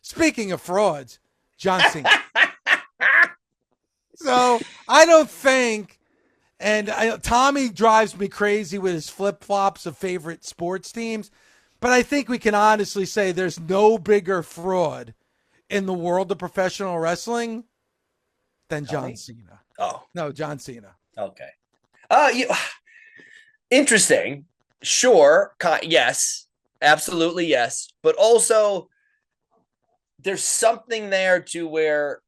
Speaking of frauds, John Cena. So I don't think, and Tommy drives me crazy with his flip-flops of favorite sports teams, but I think we can honestly say there's no bigger fraud in the world of professional wrestling than John Cena. Oh. No, John Cena. Okay. Interesting. Sure. Yes. Absolutely yes. But also, there's something there to where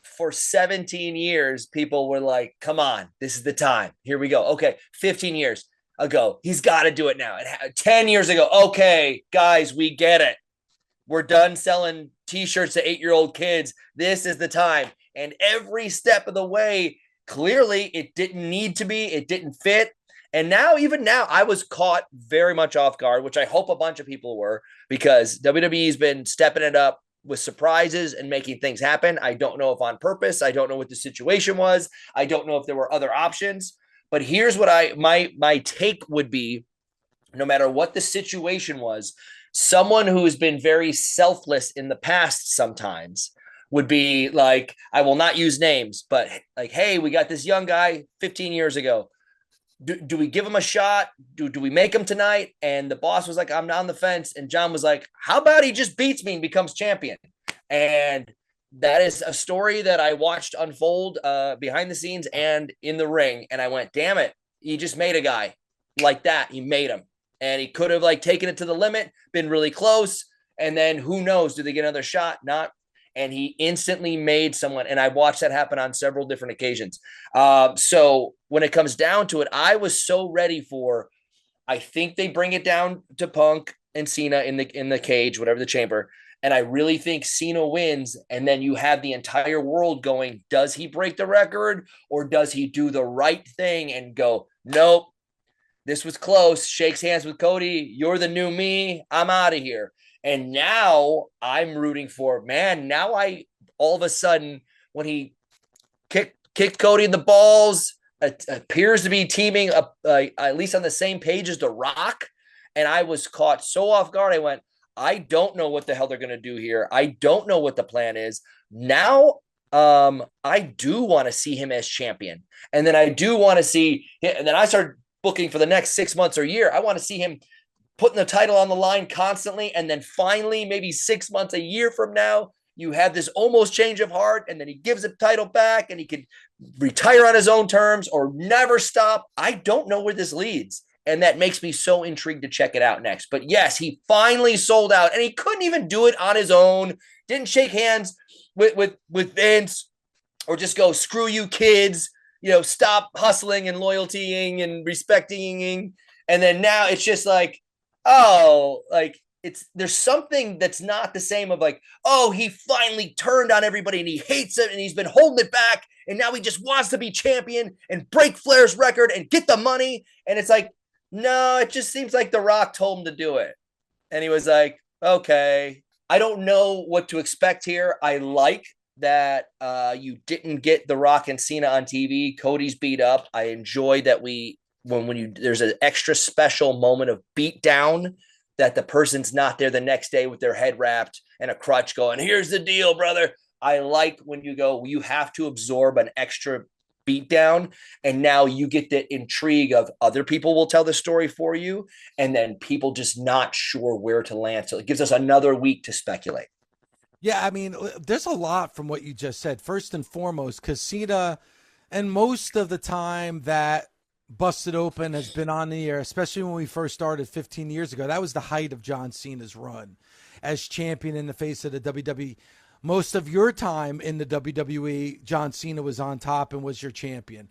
for 17 years, people were like, come on, this is the time. Here we go. Okay, 15 years ago, he's got to do it now. And 10 years ago, okay, guys, we get it. We're done selling T-shirts to 8-year-old kids. This is the time. And every step of the way, clearly, it didn't need to be. It didn't fit. And now, even now, I was caught very much off guard, which I hope a bunch of people were, because WWE's been stepping it up with surprises and making things happen. I don't know if on purpose. I don't know what the situation was. I don't know if there were other options. But here's what my take would be, no matter what the situation was, someone who has been very selfless in the past sometimes would be like, I will not use names, but like, hey, we got this young guy 15 years ago. Do we give him a shot? Do we make him tonight? And the boss was like, I'm on the fence. And John was like, how about he just beats me and becomes champion? And that is a story that I watched unfold behind the scenes and in the ring. And I went, damn it. He just made a guy like that. He made him. And he could have like taken it to the limit, been really close. And then who knows? Do they get another shot? Not. And he instantly made someone. And I watched that happen on several different occasions. So when it comes down to it, I was so ready for, I think they bring it down to Punk and Cena in the cage, whatever the chamber. And I really think Cena wins. And then you have the entire world going, does he break the record or does he do the right thing and go, nope, this was close. Shakes hands with Cody. You're the new me. I'm out of here. And now I'm rooting for, man, now all of a sudden, when he kicked Cody in the balls, appears to be teaming up, at least on the same page as The Rock. And I was caught so off guard. I went, I don't know what the hell they're going to do here. I don't know what the plan is. Now, I do want to see him as champion. And then I do want to see, and then I started booking for the next 6 months or year. I want to see him putting the title on the line constantly. And then finally, maybe 6 months, a year from now, you have this almost change of heart. And then he gives the title back and he can retire on his own terms or never stop. I don't know where this leads. And that makes me so intrigued to check it out next. But yes, he finally sold out and he couldn't even do it on his own. Didn't shake hands with Vince or just go, screw you kids, stop hustling and loyaltying and respecting. And then now it's just like, oh, like there's something that's not the same of like, oh, he finally turned on everybody and he hates it and he's been holding it back. And now he just wants to be champion and break Flair's record and get the money. And it's like, no, it just seems like The Rock told him to do it. And he was like, okay, I don't know what to expect here. I like that you didn't get The Rock and Cena on TV. Cody's beat up. I enjoy that there's an extra special moment of beat down that the person's not there the next day with their head wrapped and a crutch going, here's the deal, brother. I like when you go, you have to absorb an extra beat down. And now you get the intrigue of other people will tell the story for you. And then people just not sure where to land. So it gives us another week to speculate. Yeah, I mean, there's a lot from what you just said. First and foremost, because Cena, and most of the time that Busted Open has been on the air, especially when we first started 15 years ago, that was the height of John Cena's run as champion in the face of the WWE. Most of your time in the WWE, John Cena was on top and was your champion.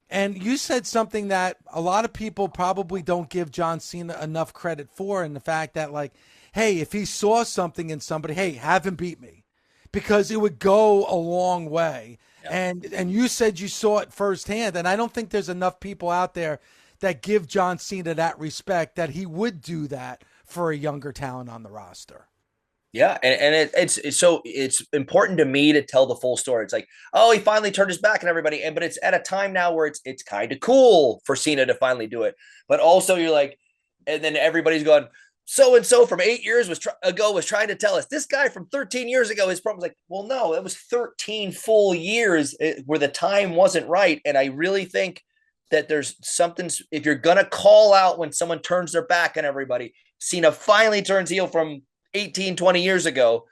And you said something that a lot of people probably don't give John Cena enough credit for, and the fact that, like, hey, if he saw something in somebody, hey, have him beat me, because it would go a long way. Yeah. And you said you saw it firsthand, and I don't think there's enough people out there that give John Cena that respect that he would do that for a younger talent on the roster. Yeah, and it's important to me to tell the full story. It's like, oh, he finally turned his back on everybody, but it's at a time now where it's kind of cool for Cena to finally do it. But also you're like, and then everybody's going, so-and-so from 8 years ago was trying to tell us. This guy from 13 years ago, his problem was like, well, no, it was 13 full years where the time wasn't right. And I really think that there's something, if you're going to call out when someone turns their back on everybody, Cena finally turns heel from 18, 20 years ago.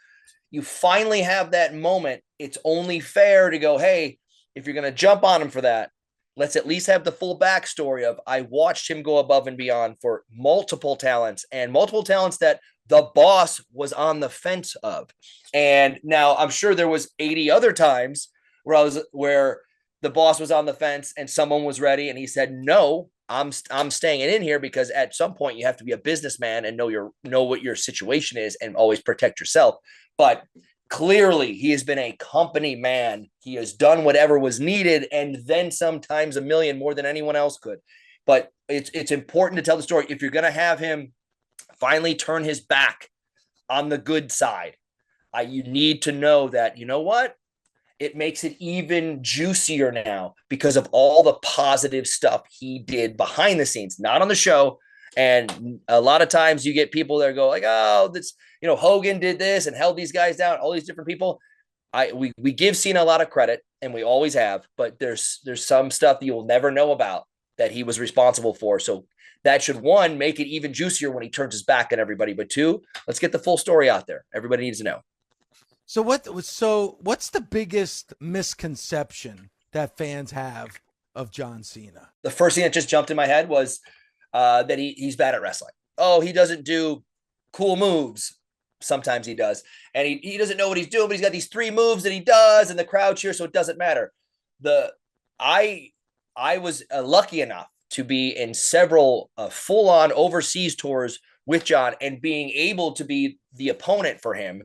You finally have that moment. It's only fair to go, hey, if you're going to jump on him for that, let's at least have the full backstory of I watched him go above and beyond for multiple talents that the boss was on the fence of. And now I'm sure there was 80 other times where the boss was on the fence and someone was ready and he said, no, I'm staying in here, because at some point you have to be a businessman and know what your situation is and always protect yourself. But clearly he has been a company man. He has done whatever was needed, and then sometimes a million more than anyone else could. But it's important to tell the story. If you're going to have him finally turn his back on the good side, you need to know that, you know what? It makes it even juicier now because of all the positive stuff he did behind the scenes, not on the show. And a lot of times you get people that go like, oh, that's, Hogan did this and held these guys down, all these different people. We give Cena a lot of credit, and we always have, but there's some stuff that you'll never know about that he was responsible for. So that should, one, make it even juicier when he turns his back on everybody. But two, let's get the full story out there. Everybody needs to know. So what's the biggest misconception that fans have of John Cena? The first thing that just jumped in my head was that he's bad at wrestling. Oh, he doesn't do cool moves. Sometimes he does. And he doesn't know what he's doing, but he's got these 3 moves that he does, and the crowd cheers, so it doesn't matter. I was lucky enough to be in several full-on overseas tours with John and being able to be the opponent for him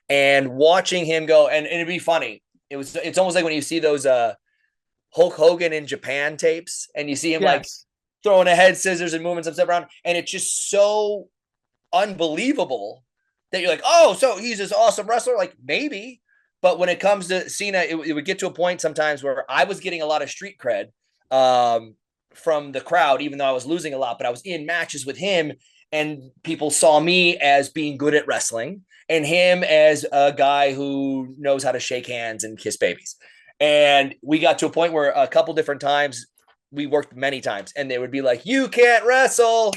and watching him go. And it'd be funny. It's almost like when you see those Hulk Hogan in Japan tapes and you see him like throwing a head scissors and moving some stuff around. And it's just so unbelievable that you're like, oh, so he's this awesome wrestler? Like, maybe. But when it comes to Cena, it would get to a point sometimes where I was getting a lot of street cred from the crowd, even though I was losing a lot, but I was in matches with him and people saw me as being good at wrestling and him as a guy who knows how to shake hands and kiss babies. And we got to a point where a couple different times, we worked many times, and they would be like, you can't wrestle.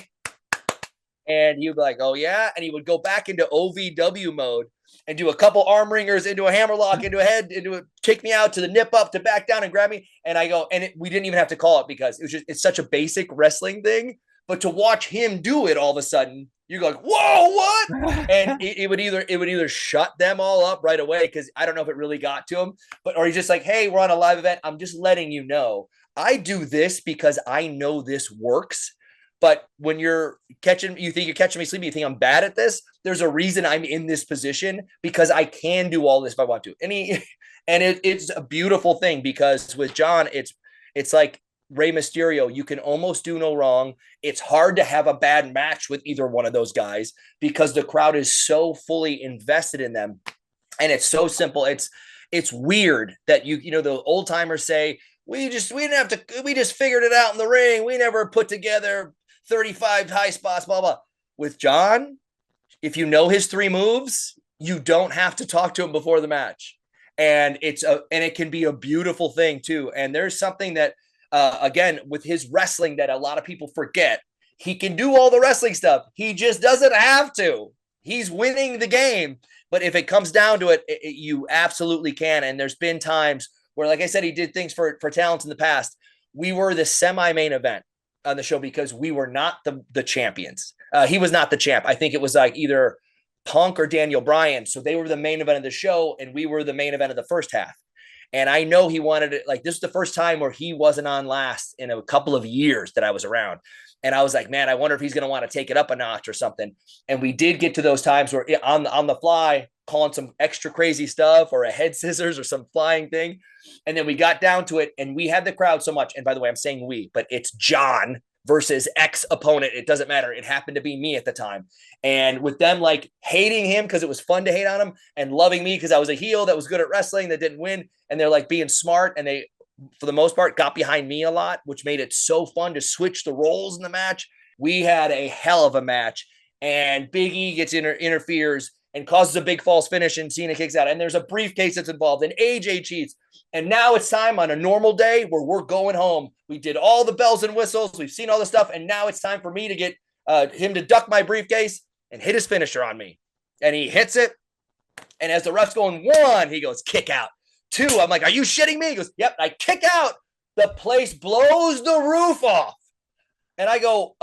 And he'd be like, oh yeah. And he would go back into OVW mode and do a couple arm ringers into a hammerlock, into a head, kick me out to the nip up to back down and grab me. And I go, and we didn't even have to call it because it's such a basic wrestling thing. But to watch him do it all of a sudden, you're like, whoa, what? And it would either shut them all up right away, because I don't know if it really got to him, or he's just like, hey, we're on a live event. I'm just letting you know. I do this because I know this works. But when you think you're catching me sleeping, you think I'm bad at this. There's a reason I'm in this position, because I can do all this if I want to. And it's a beautiful thing, because with John, it's like Rey Mysterio. You can almost do no wrong. It's hard to have a bad match with either one of those guys because the crowd is so fully invested in them. And it's so simple. It's weird that the old timers say, we just figured it out in the ring. We never put together 35 high spots, blah, blah. With John, if you know his 3 moves, you don't have to talk to him before the match. And it can be a beautiful thing too. And there's something that, again, with his wrestling that a lot of people forget. He can do all the wrestling stuff. He just doesn't have to. He's winning the game. But if it comes down to it, you absolutely can. And there's been times where, like I said, he did things for talents in the past. We were the semi-main event on the show because we were not the champions. He was not the champ. I think it was like either Punk or Daniel Bryan. So they were the main event of the show, and we were the main event of the first half. And I know he wanted it. Like, this is the first time where he wasn't on last in a couple of years that I was around. And I was like, man, I wonder if he's going to want to take it up a notch or something. And we did get to those times where on the fly, calling some extra crazy stuff or a head scissors or some flying thing. And then we got down to it, and we had the crowd so much. And by the way, I'm saying we, but it's John versus ex opponent. It doesn't matter. It happened to be me at the time. And with them like hating him because it was fun to hate on him, and loving me because I was a heel that was good at wrestling that didn't win. And they're like being smart, and they, for the most part, got behind me a lot, which made it so fun to switch the roles in the match. We had a hell of a match. and Big E gets interferes and causes a big false finish, and Cena kicks out, and there's a briefcase that's involved, and AJ cheats. And now it's time on a normal day where we're going home. We did all the bells and whistles. We've seen all the stuff. And now it's time for me to get him to duck my briefcase and hit his finisher on me. And he hits it. And as the ref's going 1, he goes, kick out. 2, I'm like, are you shitting me? He goes, yep. I kick out. The place blows the roof off. And I go,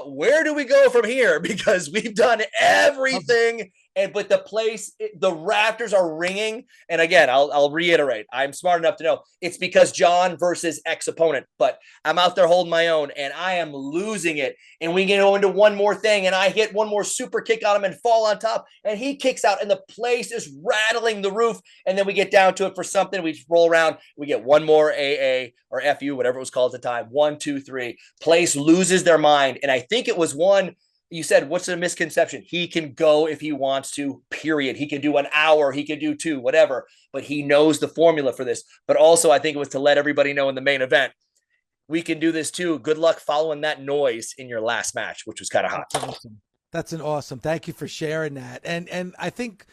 where do we go from here? Because we've done everything. But the place, the rafters are ringing. And again, I'll reiterate, I'm smart enough to know it's because John versus ex-opponent. But I'm out there holding my own, and I am losing it. And we go into one more thing, and I hit one more super kick on him and fall on top. And he kicks out, and the place is rattling the roof. And then we get down to it for something. We roll around. We get one more AA or FU, whatever it was called at the time. 1, 2, 3. Place loses their mind. And I think it was one. You said, what's the misconception? He can go if he wants to, period. He can do an hour. He can do 2, whatever. But he knows the formula for this. But also, I think it was to let everybody know in the main event, we can do this too. Good luck following that noise in your last match, which was kind of hot. That's awesome. That's an awesome. Thank you for sharing that. And I think,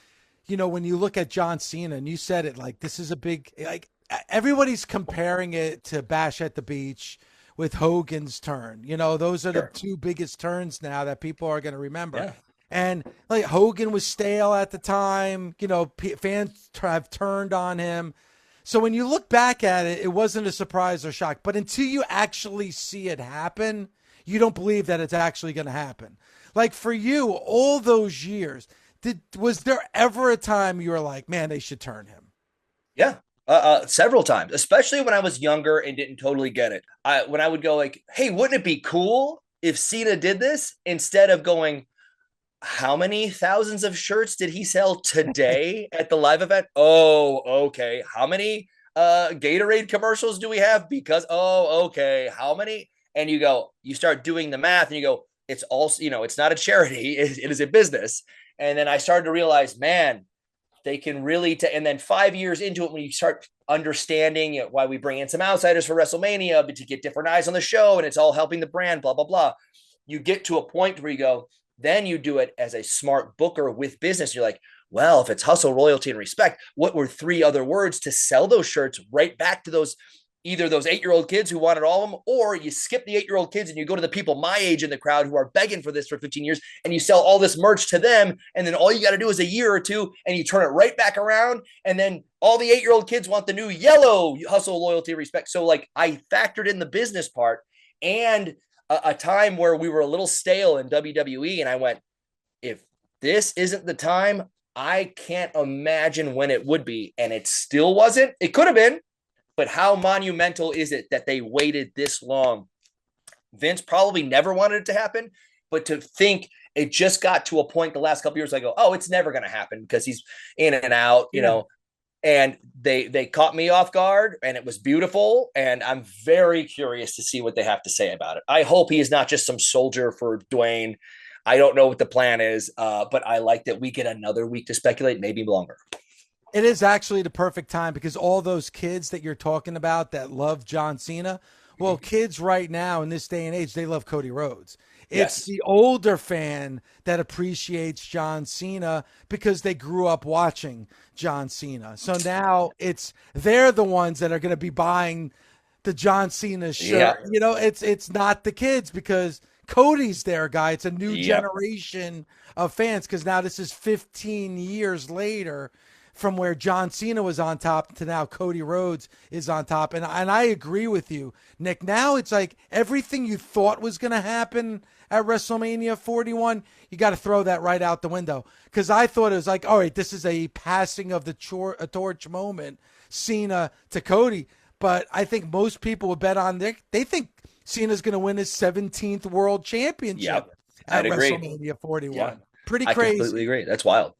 when you look at John Cena, and you said it, like, this is a big, like, everybody's comparing it to Bash at the Beach with Hogan's turn. Those are the 2 biggest turns now that people are going to remember. Yeah. And like Hogan was stale at the time, fans have turned on him. So when you look back at it, it wasn't a surprise or shock. But until you actually see it happen, you don't believe that it's actually going to happen. Like for you, all those years, was there ever a time you were like, man, they should turn him? Yeah. Several times, especially when I was younger and didn't totally get it. When I would go like, hey, wouldn't it be cool if Cena did this, instead of going, how many thousands of shirts did he sell today at the live event? Oh, okay. How many Gatorade commercials do we have? Because, okay. How many? And you start doing the math and you go, it's also, it's not a charity. It is a business. And then I started to realize, man, they can really, and then 5 years into it, when you start understanding why we bring in some outsiders for WrestleMania, but to get different eyes on the show, and it's all helping the brand, blah, blah, blah. You get to a point where you go, then you do it as a smart booker with business. You're like, well, if it's hustle, royalty, and respect, what were 3 other words to sell those shirts right back to those, either those 8-year-old kids who wanted all of them, or you skip the 8-year-old kids and you go to the people my age in the crowd who are begging for this for 15 years, and you sell all this merch to them. And then all you got to do is a year or 2 and you turn it right back around. And then all the 8-year-old kids want the new yellow hustle, loyalty, respect. So like I factored in the business part and a time where we were a little stale in WWE. And I went, if this isn't the time, I can't imagine when it would be. And it still wasn't. It could have been. But how monumental is it that they waited this long? Vince probably never wanted it to happen, but to think it just got to a point the last couple of years, I go, oh, it's never going to happen because he's in and out, you know. And they caught me off guard, and it was beautiful. And I'm very curious to see what they have to say about it. I hope he is not just some soldier for Dwayne. I don't know what the plan is, but I like that we get another week to speculate, maybe longer. It is actually the perfect time because all those kids that you're talking about that love John Cena, well, kids right now in this day and age, they love Cody Rhodes. It's the older fan that appreciates John Cena because they grew up watching John Cena. So now they're the ones that are going to be buying the John Cena shirt. Yeah. It's not the kids because Cody's their guy. It's a new generation of fans because now this is 15 years later from where John Cena was on top to now Cody Rhodes is on top. And I agree with you, Nick. Now it's like everything you thought was going to happen at WrestleMania 41, you got to throw that right out the window. Because I thought it was like, all right, this is a passing of the torch moment, Cena to Cody. But I think most people would bet on Nick. They think Cena's going to win his 17th world championship at WrestleMania 41. Yeah. Pretty crazy. I completely agree. That's wild.